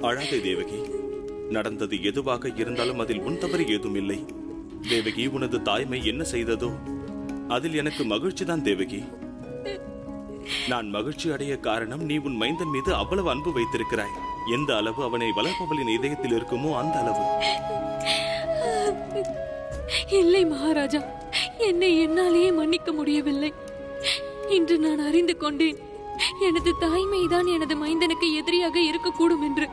அழாதே தேவகி. நடந்தது எதுவாக இருந்தாலும் அதில் உன் தவறு ஏதும் இல்லை. தேவகி, உனது தாய்மை என்ன செய்ததோ அதில் எனக்கு மகிழ்ச்சிதான் தேவகி. நான் மகிழ்ச்சி அடைய காரணம் நீ உன் மைந்தன் மீது அவ்வளவு அன்பு வைத்திருக்கிறாய். எந்த அளவு அவனை வளர்ப்பவளின் இதயத்தில் இருக்குமோ அந்த அளவு. இல்லை மகாராஜா, என்னை என்னாலேயே மன்னிக்க முடியவில்லை. இன்று நான் அறிந்து கொண்டேன், எனது தாய்மைதான் எனது மைந்தனுக்கு எதிரியாக இருக்கக்கூடும் என்று.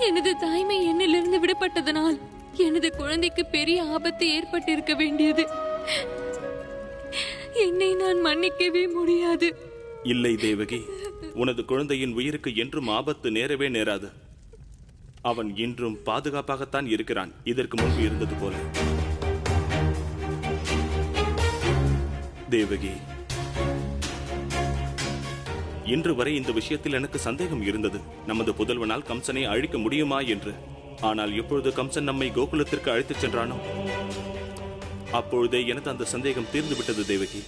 எனது தாய்மை என்னிலிருந்து விடப்பட்டதனால் எனது குழந்தைக்கு பெரிய ஆபத்து ஏற்பட்டிருக்க வேண்டியது. என்னை நான் மன்னிக்கவே முடியாது. இல்லை தேவகி, உனது குழந்தையின் உயிருக்கு என்றும் ஆபத்து நேரவே நேராது. அவன் இன்றும் பாதுகாப்பாகத்தான் இருக்கிறான், இதற்கு முன்பு இருந்தது போல. தேவகி, இன்று வரை இந்த விஷயத்தில் எனக்கு சந்தேகம் இருந்தது. நமது புதல்வனால் கம்சனை அழிக்க முடியுமா என்று. ஆனால் எப்பொழுது கம்சன் நம்மை கோகுலத்திற்கு அழைத்துச் சென்றானோ அப்பொழுதே எனக்கு அந்த சந்தேகம் தீர்ந்து விட்டது தேவகி.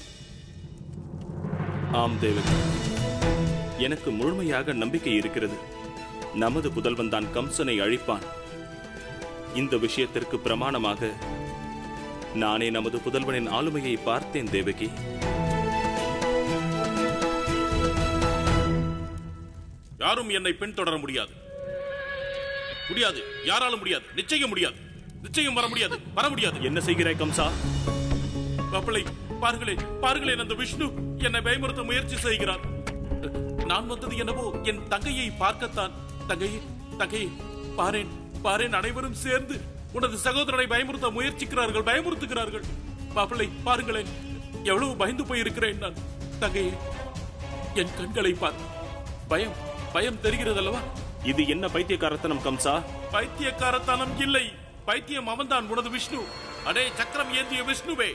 ஆம் தேவகி, எனக்கு முழுமையாக நம்பிக்கை இருக்கிறது. நமது புதல்வன் தான் கம்சனை அழிப்பான். இந்த விஷயத்திற்கு பிரமாணமாக நானே நமது புதல்வனின் ஆளுமையை பார்த்தேன் தேவகி. யாரும் என்னை பின்தொடர முடியாது. முடியாது, யாராலும் முடியாது, நிச்சயம் முடியாது, நிச்சயம் வர முடியாது, வர முடியாது. என்ன செய்கிறாய் கம்சா? மாப்பிள்ளை, பாருங்களேன், அந்த விஷ்ணு என்னை பயமுறுத்த முயற்சி செய்கிறார். நான் வந்தது என்னவோ என் தங்கையை பார்க்கத்தான். தங்கையை பாரேன், அனைவரும் சேர்ந்து உனது சகோதரனை பயமுறுத்த பயமுறுத்துகிறார்கள். மாப்பிள்ளை, பாருங்களேன், எவ்வளவு பயந்து போயிருக்கிறேன் நான். தங்கையே, என் கண்களை பார். பயம் தெரிகிறது அல்லவா? இது என்ன பைத்தியக்காரத்தனம் கம்சா? பைத்தியக்காரத்தனம் இல்லை, பைத்தியம் அவன்தான், உனது விஷ்ணு. அடே சக்கரம் ஏந்திய விஷ்ணுவே,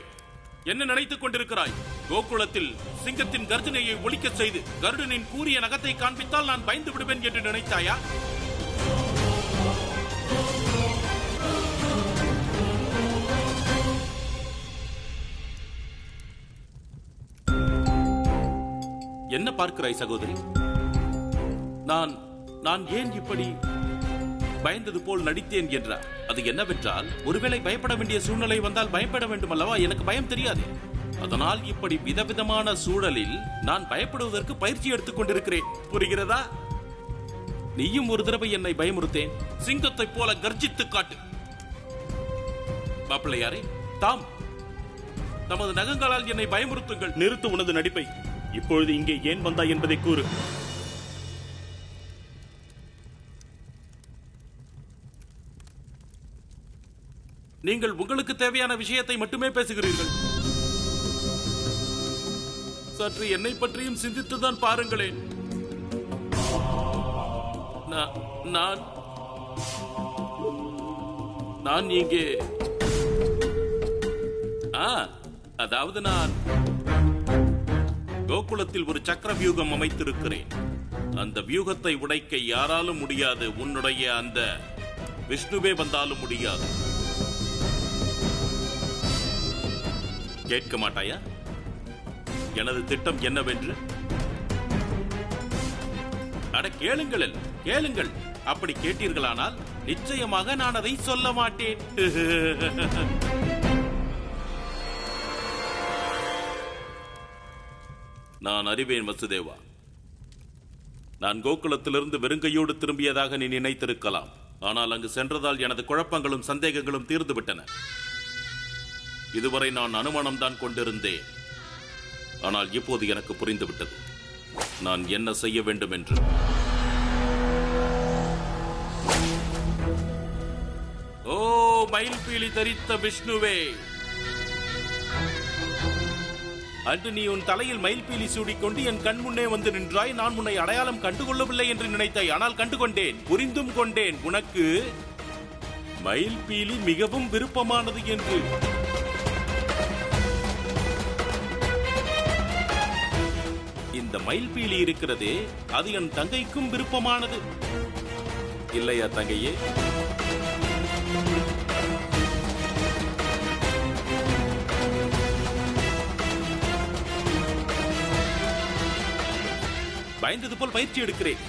என்ன நினைத்துக் கொண்டிருக்கிறாய்? கோகுலத்தில் சிங்கத்தின் கர்ஜனையை ஒலிக்க செய்து கருடனின் கூரிய நகத்தை காண்பித்தால் நான் பயந்து விடுவேன் என்று நினைத்தாயா? என்ன பார்க்கிறாய் சகோதரி? நான் ஏன் இப்படி பயந்தது போல் நடித்தேன் என்றார். அது என்னவென்றால், ஒருவேளை பயப்பட வேண்டிய சூழ்நிலை வந்தால் பயப்பட வேண்டும் அல்லவா? எனக்கு பயம் தெரியாது. அதனால் இப்படி விதவிதமான சூழலில் நான் பயப்படுவதற்கு பயிற்சி எடுத்துக் கொண்டிருக்கிறேன். புரிகிறதா? நீயும் ஒரு தடவை என்னை பயமுறுத்தேன். சிங்கத்தை போல கர்ஜித்து காட்டு. மாப்பிள்ளையாரே, தாம் நமது நகங்களால் என்னை பயமுறுத்துங்கள். நிறுத்து உனது நடிப்பை. இப்பொழுது இங்கே ஏன் வந்தாய் என்பதை கூறு. நீங்கள் உங்களுக்கு தேவையான விஷயத்தை மட்டுமே பேசுகிறீர்கள். சற்று என்னை பற்றியும் சிந்தித்துதான் பாருங்களேன். நான் இங்கே அதாவது நான் கோகுலத்தில் ஒரு சக்கர வியூகம் அமைத்திருக்கிறேன். அந்த வியூகத்தை உடைக்க யாராலும் முடியாது. உன்னுடைய அந்த விஷ்ணுவே வந்தாலும் முடியாது. கேட்க மாட்டாயா எனது திட்டம் என்னவென்று? அட கேளுங்கள். அப்படி கேட்டீர்களானால் நிச்சயமாக நான் அதை சொல்ல மாட்டேன். நான் அறிவேன் வசுதேவா. நான் கோகுலத்திலிருந்து வெறுங்கையோடு திரும்பியதாக நீ நினைத்திருக்கலாம். ஆனால் அங்கு சென்றதால் எனது குழப்பங்களும் சந்தேகங்களும் தீர்ந்து விட்டன. இதுவரை நான் அனுமானம் தான் கொண்டிருந்தேன். ஆனால் இப்போது எனக்கு புரிந்துவிட்டது நான் என்ன செய்ய வேண்டும் என்று. ஓ மயில்பீலி தரித்த விஷ்ணுவே, அன்று நீ உன் தலையில் மயில்பீலி சூடிக்கொண்டு என் கண் முன்னே வந்து நின்றாய். நான் உன்னை அடையாளம் கண்டுகொள்ளவில்லை என்று நினைத்தாய். ஆனால் கண்டுகொண்டேன், புரிந்தும் கொண்டேன். உனக்கு மயில்பீலி மிகவும் விருப்பமானது என்று. இந்த மயில்பீலி இருக்கிறதே, அது என் தங்கைக்கும் விருப்பமானது இல்லையா தங்கையே? பயந்தது போல் பயிற்சி எடுக்கிறேன்.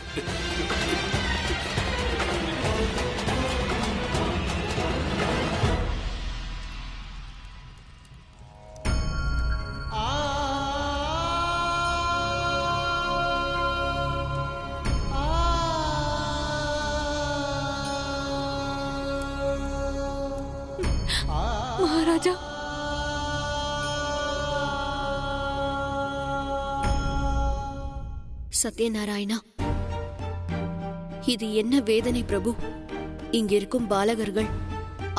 மகாராஜா, சத்யநாராயணா, இது என்ன வேதனை பிரபு? இங்கிருக்கும் பாலகர்கள்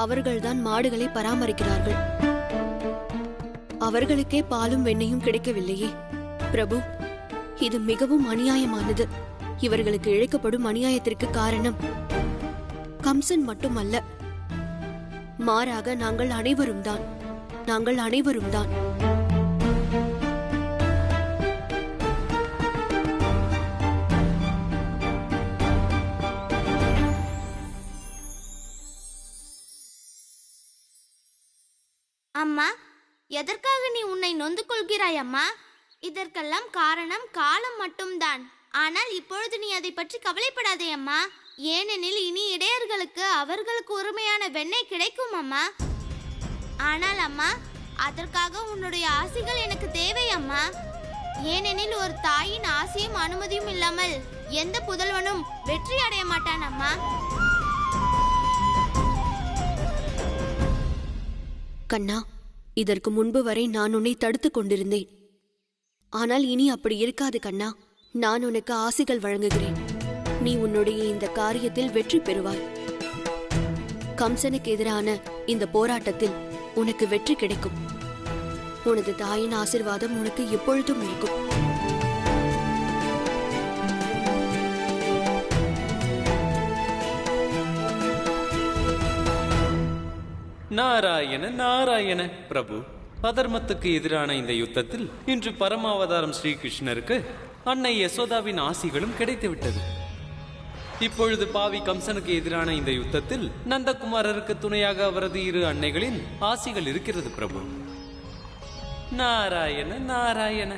அவர்கள்தான் மாடுகளை பராமரிக்கிறார்கள். அவர்களுக்கே பாலும் வெண்ணையும் கிடைக்கவில்லையே பிரபு. இது மிகவும் அநியாயமானது. இவர்களுக்கு இழைக்கப்படும் அநியாயத்திற்கு காரணம் கம்சன் மட்டுமல்ல, மாறாக நாங்கள் அனைவரும் தான். அம்மா, எதற்காக நீ உன்னை நொந்து கொள்கிறாய் அம்மா? இதற்கெல்லாம் காரணம் காலம் மட்டும்தான். ஆனால் இப்பொழுது நீ அதை பற்றி கவலைப்படாதே அம்மா. ஏனெனில் இனி இடையர்களுக்கு அவர்களுக்கு உரிமையான வெண்ணெய் கிடைக்கும் அம்மா. ஆனால் அம்மா, அதற்காக உன்னுடைய ஆசைகள் எனக்கு தேவை அம்மா. ஏனெனில் ஒரு தாயின் ஆசையும் அனுமதியும் இல்லாமல் எந்த புதல்வனும் வெற்றி அடைய மாட்டான் அம்மா. கண்ணா, இதற்கு முன்பு வரை நான் உன்னை தடுத்துக் கொண்டிருந்தேன். ஆனால் இனி அப்படி இருக்காது கண்ணா. நான் உனக்கு ஆசைகள் வழங்குகிறேன். நீ உன்னுடைய இந்த காரியத்தில் வெற்றி பெறுவாய். கம்சனுக்கு எதிரான இந்த போராட்டத்தில் உனக்கு வெற்றி கிடைக்கும். உனது தாயின் ஆசீர்வாதம் உனக்கு எப்பொழுதும் இருக்கும். நாராயண நாராயண பிரபு. அதர்மத்துக்கு எதிரான இந்த யுத்தத்தில் இன்று பரமாவதாரம் ஸ்ரீகிருஷ்ணருக்கு அன்னை யசோதாவின் ஆசிகளும் கிடைத்துவிட்டது. இப்பொழுது பாவி கம்சனுக்கு எதிரான இந்த யுத்தத்தில் நந்தகுமாரருக்கு துணையாக அவரது இரு அன்னைகளின் ஆசிகள் இருக்கிறது பிரபு. நாராயண நாராயண.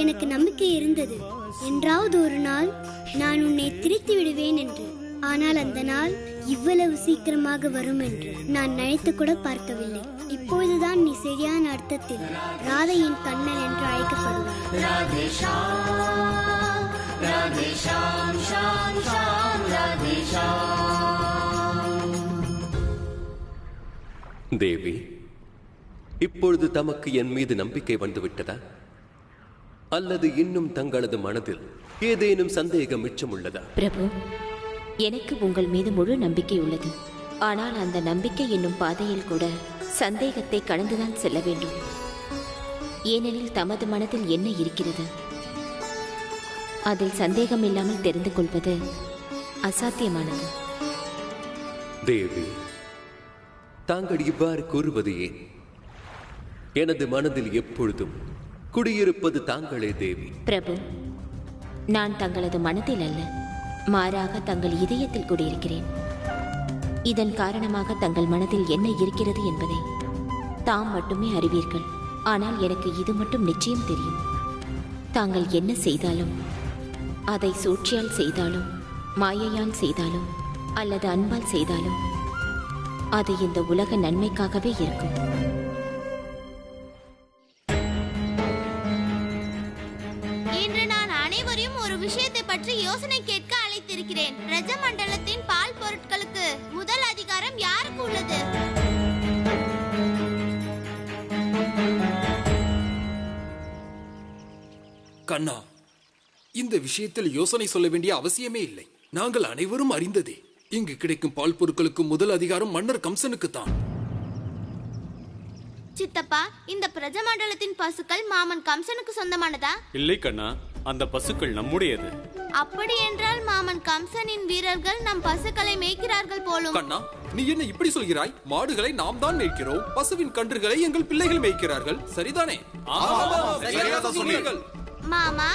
எனக்கு நம்பிக்கை இருந்தது, என்றாவது ஒரு நாள் நான் உன்னை திரித்து விடுவேன் என்று. ஆனால் அந்த நாள் இவ்வளவு சீக்கிரமாக வரும் என்று நான் நினைத்து கூட பார்க்கவில்லை. இப்பொழுதுதான் நீ சரியான அர்த்தத்தில் ராதையின் கண்ணன் என்று அழைக்கப்படுவார். தேவி, இப்பொழுது தமக்கு என் மீது நம்பிக்கை வந்துவிட்டதா? அல்லது இன்னும் தங்களது மனதில் ஏதேனும் சந்தேகம் மிச்சம் உள்ளதா? பிரபு, எனக்கு உங்கள் மீது முழு நம்பிக்கை உள்ளது. ஆனால் அந்த நம்பிக்கை என்னும் பாதையில் கூட சந்தேகத்தை கடந்துதான் செல்ல வேண்டும். ஏனெனில் தமது மனதில் என்ன இருக்கிறது அதில் சந்தேகம் இல்லாமல் தெரிந்து கொள்வது அசாத்தியமானது. தேவி, தாங்கள் இவ்வாறு கூறுவது ஏன்? எனது மனதில் எப்பொழுதும் குடியிருப்பது தாங்களே தேவி. பிரபு, நான் தங்களது மனதில் அல்ல, மாறாக தங்கள் இதயத்தில் குடியிருக்கிறேன். இதன் காரணமாக தங்கள் மனதில் என்ன இருக்கிறது என்பதை தாம் மட்டுமே அறிவீர்கள். ஆனால் எனக்கு இது மட்டும் நிச்சயம் தெரியும். தாங்கள் என்ன செய்தாலும், அதை சூழ்ச்சியால் செய்தாலும், மாயையால் செய்தாலும், அல்லது அன்பால் செய்தாலும், அது இந்த உலக நன்மைக்காகவே இருக்கும். ஒரு விஷயத்தை பற்றி யோசனை கேட்க அழைத்திருக்கிறேன். பிரஜமண்டலத்தின் பால் பொருட்களுக்கு முதல் அதிகாரம் யாருக்கு உள்ளது? கண்ணா, இந்த விஷயத்தில் யோசனை சொல்ல வேண்டிய அவசியமே இல்லை. நாங்கள் அனைவரும் அறிந்ததே. இங்கு கிடைக்கும் பால் பொருட்களுக்கு முதல் அதிகாரம் மன்னர் கம்சனுக்கு தான். சித்தப்பா, இந்த பிரஜமண்டலத்தின் பசுக்கள் மாமன் கம்சனுக்கு சொந்தமானதா? இல்லை கண்ணா, அந்த பசுக்கள் நம்முடையது. அப்படி என்றால் மாமன் கம்சனின் வீரர்கள் நம் பசுக்களை மேய்க்கிறார்கள் போலும். கண்ணா, நீ என்ன இப்படி சொல்கிறாய்? மாடுகளை நாம் தான் மேய்க்கிறோம், பசுவின் கன்றுகளை எங்கள் பிள்ளைகள் மேய்க்கிறார்கள். சரிதானே? மாமா,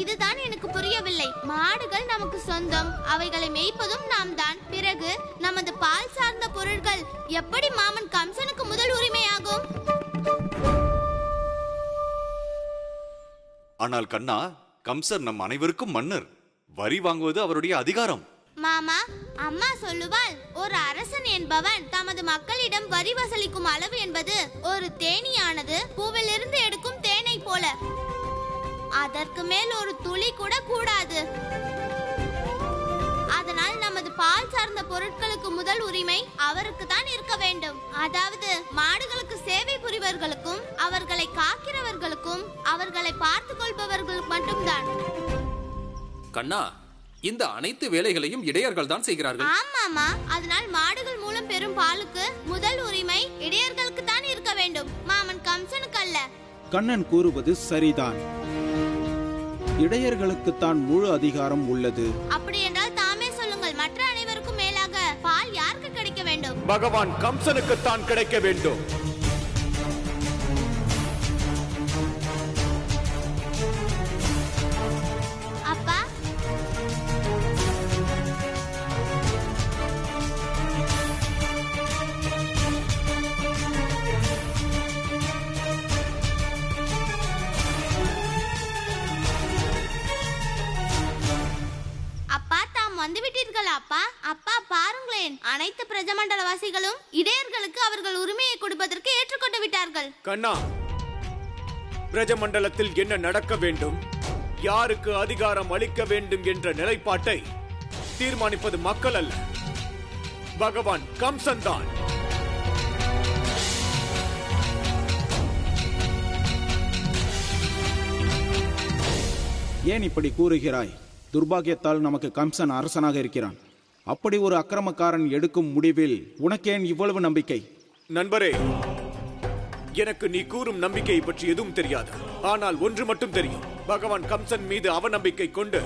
இதுதான் எனக்கு புரியவில்லை. மாடுகள் நமக்கு சொந்தம், அவைகளை மேய்ப்பதும் நாம் தான். பிறகு நமது பால் சார்ந்த பொருட்கள் எப்படி மாமன் கம்சனுக்கு முதல் உரிமையாகும்? ஆனால் கண்ணா, கம்சர் நம் அனைவருக்கும் மன்னர். வரி வாங்குவது அவருடைய அதிகாரம். மாமா, அம்மா சொல்லுவாள், ஒரு அரசன் என்பவன் தமது மக்களிடம் வரி வசூலிக்கும் அளவு என்பது ஒரு தேனீயானது பூவிலிருந்து எடுக்கும் தேனை போல. அதற்கு மேல் ஒரு துளி கூட கூடாது. அதனால் நமது பால் சார்ந்த பொருட்களுக்கு முதல் உரிமை அவருக்கு தான் இருக்க வேண்டும். அதாவது மாடுகளுக்கு சேவை புரிவர்களுக்கும், அவர்களை காக்கிறவர்களுக்கும், அவர்களை பார்த்துக் கொள்பவர்களுக்கு மட்டும்தான். கண்ணா, இந்த அனைத்து வேலைகளையும் இடையர்கள் தான் செய்கிறார்கள். ஆமாமா, அதனால் மாடுகள் மூலம் பெறும் பாலுக்கு முதல் உரிமை இடையர்களுக்கு தான் இருக்க வேண்டும், மாமன் கம்சனுக்கு அல்ல. கண்ணன் கூறுவது சரிதான். இடையர்களுக்கு தான் முழு அதிகாரம் உள்ளது. அப்படி என்றால் தாமே சொல்லுங்கள், மற்ற அனைவருக்கும் மேலாக பால் யாருக்கு கிடைக்க வேண்டும்? பகவான் கம்சனுக்கு தான் கிடைக்க வேண்டும். அப்பா, வந்துவிட்டீர்களா அப்பா? அப்பா பாருங்களேன், அனைத்து பிரஜமண்டலவாசிகளும் இடையர்களுக்கு அவர்கள் உரிமையை கொடுப்பதற்கு ஏற்றுக்கொண்டு விட்டார்கள். கண்ணா, பிரஜமண்டலத்தில் என்ன நடக்க வேண்டும், யாருக்கு அதிகாரம் அளிக்க வேண்டும் என்ற நிலைப்பாட்டை தீர்மானிப்பது மக்கள் அல்ல, பகவான் கம்சன் தான். ஏன் இப்படி கூறுகிறாய்? துர்பாகியத்தால் நமக்கு கம்சன் அரசனாக இருக்கிறான். அப்படி ஒரு அக்கிரமக்காரன் எடுக்கும் முடிவில் உனக்கேன் இவ்வளவு நம்பிக்கை? நண்பரே, எனக்கு நீ கூறும் நம்பிக்கையை பற்றி எதுவும் தெரியாது. ஆனால் ஒன்று மட்டும் தெரியும், பகவான் கம்சன் மீது அவநம்பிக்கை கொண்டு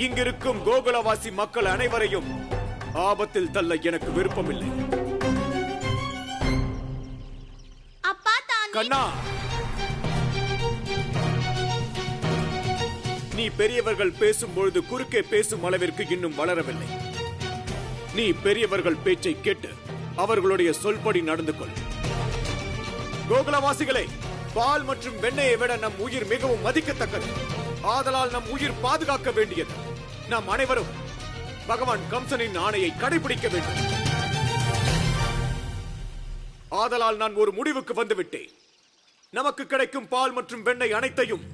இங்கிருக்கும் கோகுலவாசி மக்கள் அனைவரையும் ஆபத்தில் தள்ள எனக்கு விருப்பமில்லை. கண்ணா, நீ பெரியவர்கள் பேசும் பொழுது குறுக்கே பேசும் அளவிற்கு இன்னும் வளரவில்லை. நீ பெரியவர்கள் பேச்சை கேட்டு அவர்களுடைய சொல்படி நடந்து கொள். கோகுலவாசிகளே, பால் மற்றும் வெண்ணெயை விட நம் உயிர் மிகவும் மதிக்கத்தக்கது. ஆதலால் நம் உயிர் பாதுகாக்க வேண்டியது. நாம் அனைவரும் பகவான் கம்சனின் ஆணையை கடைபிடிக்க வேண்டும். ஆதலால் நான் ஒரு முடிவுக்கு வந்துவிட்டேன். நமக்கு கிடைக்கும் பால் மற்றும் வெண்ணெய் அனைத்தையும்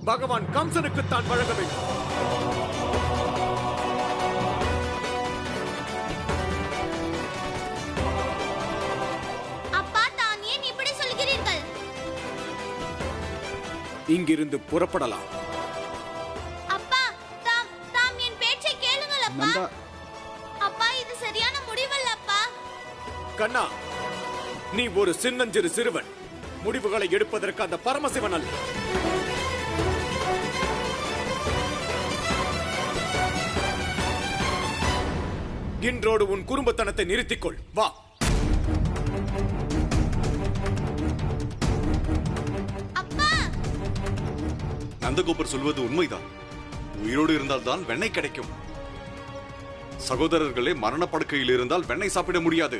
பகவான் கம்சனுக்கு தான் வழங்க வேண்டும். அப்பா, தான் ஏன் இப்படி சொல்கிறீர்கள்? இங்கிருந்து புறப்படலாம். அப்பா, தாம் என் பேச்சை கேளுங்கள் அப்பா. அப்பா, இது சரியான முடிவல்ல அப்பா. கண்ணா, நீ ஒரு சின்னஞ்சிறு சிறுவன். முடிவுகளை எடுப்பதற்கு அந்த பரமசிவன் அல்ல. இன்றோடு உன் குடும்பத்தனத்தை நிறுத்திக்கொள். வா. அப்பா, நந்தகோபர் சொல்வது உண்மைதான். உயிரோடு இருந்தால் தான் வெண்ணெய் கிடைக்கும். சகோதரர்களே மரணப்படுக்கையில் இருந்தால் வெண்ணெய் சாப்பிட முடியாது.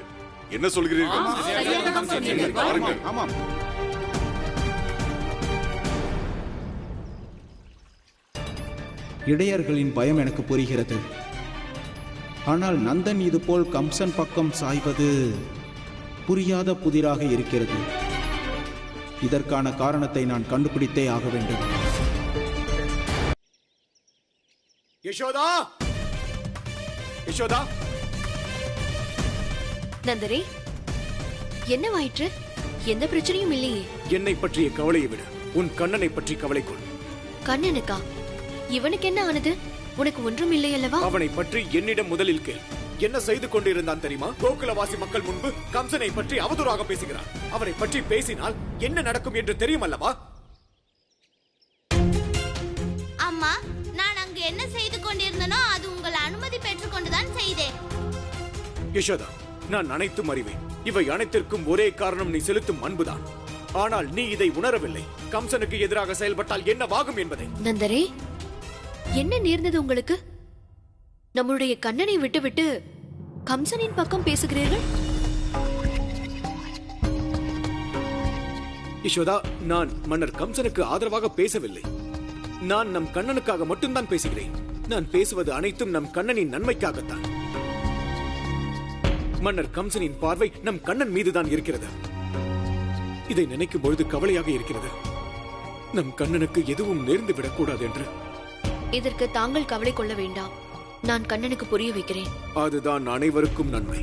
என்ன சொல்கிறீர்கள்? பாருங்கள். ஆமாம். இடையர்களின் பயம் எனக்கு புரிகிறது. ஆனால் நந்தன் இதுபோல் கம்சன் பக்கம் சாய்வது புரியாத புதிராக இருக்கிறது. இதற்கான காரணத்தை நான் கண்டுபிடித்தே ஆக வேண்டும். யசோதா, யசோதா. நந்தரே, என்னவாயிற்று? எந்த பிரச்சனையும் இல்லையே. என்னை பற்றிய கவலையை விட உன் கண்ணனை பற்றி கவலை கொள். கண்ணனுக்கா? இவனுக்கு என்ன ஆனது? உனக்கு ஒன்றும் இல்லை அல்லவா? அவனை பற்றி என்னிடம் முதலில் கேள். என்ன செய்து கொண்டிருந்தான் தெரியுமா? கோகுலவாசி மக்கள் முன்பு கம்சனை பற்றி அவதூறாக பேசுகிறான். அவனை பற்றி பேசினால் என்ன நடக்கும் என்று தெரியும் அல்லவா? அம்மா, நான் அங்கு யசோதா, நான் அனைத்தும் அறிவேன். இவை அனைத்திற்கும் ஒரே காரணம் நீ செலுத்தும் அன்புதான். ஆனால் நீ இதை உணரவில்லை. கம்சனுக்கு எதிராக செயல்பட்டால் என்னவாகும் என்பதை. நந்தரே, என்ன நேர்ந்தது உங்களுக்கு? நம்முடைய கண்ணனை விட்டுவிட்டு கம்சனின் பக்கம் பேசுகிறீர்கள்? யசோதா, நான் மன்னர் கம்சனுக்கு ஆதரவாக பேசவில்லை. நான் நம் கண்ணனுக்காக மட்டும்தான் பேசுகிறேன். நான் பேசுவது அனைத்தும் நம் கண்ணனின் நன்மைக்காகத்தான். மன்னர் கம்சனின் பார்வை நம் கண்ணன் மீதுதான் இருக்கிறது. இதை நினைக்கும் பொழுது கவலையாக இருக்கிறது. நம் கண்ணனுக்கு எதுவும் நேர்ந்து விடக்கூடாது என்று. இதற்கு தாங்கள் கவலை கொள்ள வேண்டாம். நான் கண்ணனுக்கு புரிய வைக்கிறேன். அதுதான் அனைவருக்கும் நன்மை.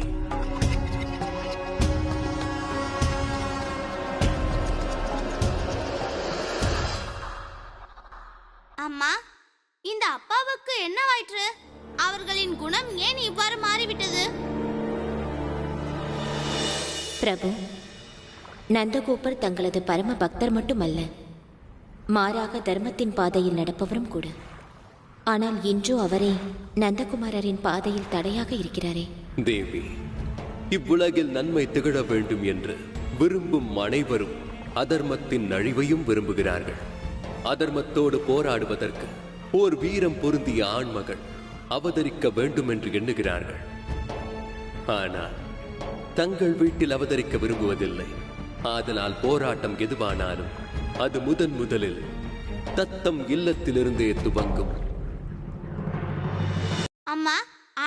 அம்மா, இந்த அப்பாவுக்கு என்னவாயிற்று? அவர்களின் குணம் ஏன் இவ்வாறு மாறிவிட்டது? பிரபு, நந்தகோபர் தங்களது பரம பக்தர் மட்டுமல்ல, மாறாக தர்மத்தின் பாதையில் நடப்பவரும் கூட. ஆனால் இன்றோ அவரே நந்தகுமாரரின் பாதையில் தடையாக இருக்கிறாரே. தேவி, இவ்வுலகில் நன்மை திகழ வேண்டும் என்று விரும்பும் அனைவரும் அதர்மத்தின் அழிவையும் விரும்புகிறார்கள். அதர்மத்தோடு போராடுவதற்கு ஓர் வீரம் பொருந்திய ஆண்மகள் அவதரிக்க வேண்டும் என்று எண்ணுகிறார்கள். ஆனால் தங்கள் வீட்டில் அவதரிக்க விரும்புவதில்லை. ஆதலால் போராட்டம் எதுவானாலும் அது முதலில் தத்தம் இல்லத்திலிருந்தே துவங்கும். அம்மா,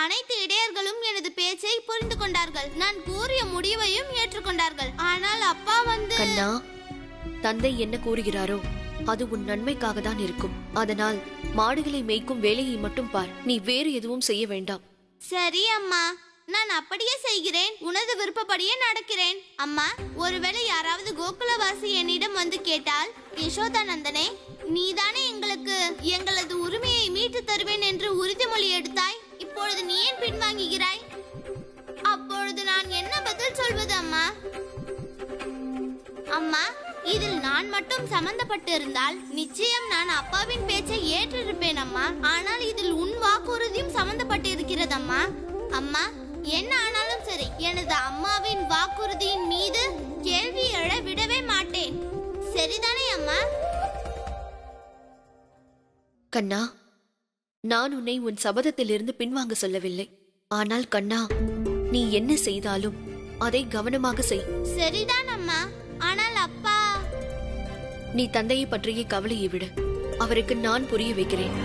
அனைத்து இடையர்களும் எனது பேச்சை புரிந்து கொண்டார்கள். நான் கூறிய முடிவையும் ஏற்றுக்கொண்டார்கள். ஆனால் அப்பா கண்ணா, தந்தை என்ன கூறுகிறாரோ அது உன் நன்மைக்காக தான் இருக்கும். அதனால் மாடுகளை மேய்க்கும் வேலையை மட்டும் பார். நீ வேறு எதுவும் செய்ய வேண்டாம். சரி அம்மா, நான் அப்படியே செய்கிறேன். உனது விருப்பப்படியே நடக்கிறேன். அம்மா, ஒருவேளை யாராவது கோகுலவாசி என்னிடம் வந்து கேட்டால், யசோதானந்தனே, நீதானே எங்களுக்கு எங்களது உரிமையை மீட்டு தருவேன் என்று உறுதிமொழி எடுத்தாய். இப்பொழுது நீ ஏன் பின்வாங்குகிறாய்? அப்பொழுது நான் என்ன பதில் சொல்வது அம்மா? அம்மா, இதில் நான் மட்டும் சம்பந்தப்பட்டு இருந்தால் நிச்சயம் நான் அப்பாவின் பேச்சை ஏற்றிருப்பேன் அம்மா. ஆனால் இதில் உன் வாக்குறுதியும் சம்பந்தப்பட்டு இருக்கிறது அம்மா. அம்மா, என்ன ஆனாலும் சரி, எனது அம்மாவின் வாக்குறுதியின் மீது கேள்வி எழ விடவே மாட்டேன். சரிதானே அம்மா? கண்ணா, நான் உன்னை உன் சபதத்திலிருந்து பின்வாங்க சொல்லவில்லை. ஆனால் கண்ணா, நீ என்ன செய்தாலும் அதை கவனமாக செய். சரிதான் அம்மா. ஆனால் அப்பா, நீ தந்தையை பற்றிய கவலையை விடு. அவருக்கு நான் புரிய வைக்கிறேன்.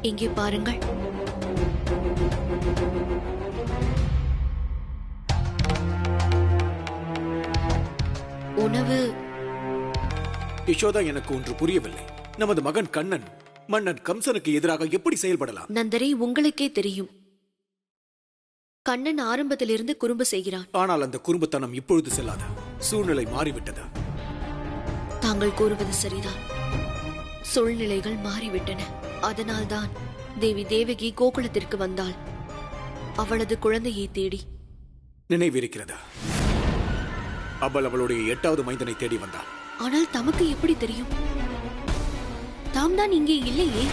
இங்கே பாருங்கள். உணவு. யசோதா, எனக்கு ஒன்று புரியவில்லை. நமது மகன் கண்ணன் மன்னன் கம்சனுக்கு எதிராக எப்படி செயல்படலாம்? நந்தரே, உங்களுக்கே தெரியும். கண்ணன் ஆரம்பத்திலிருந்து குறும்பு செய்கிறான். ஆனால் அந்த குறும்புத்தனம் இப்பொழுது செல்லாத. சூழ்நிலை மாறிவிட்டது. தாங்கள் கூறுவது சரிதான். சூழ்நிலைகள் மாறிவிட்டன. அதனால்தான் தேவி தேவகி கோகுலத்திற்கு வந்தாள். அவளது குழந்தையை தேடி. நினைவிருக்கிறதா? அவளுடைய 8வது மைந்தனை தேடி வந்தாள். ஆனால் தமக்கு எப்படி தெரியும்? தாம் தான் இங்கே இல்லையே.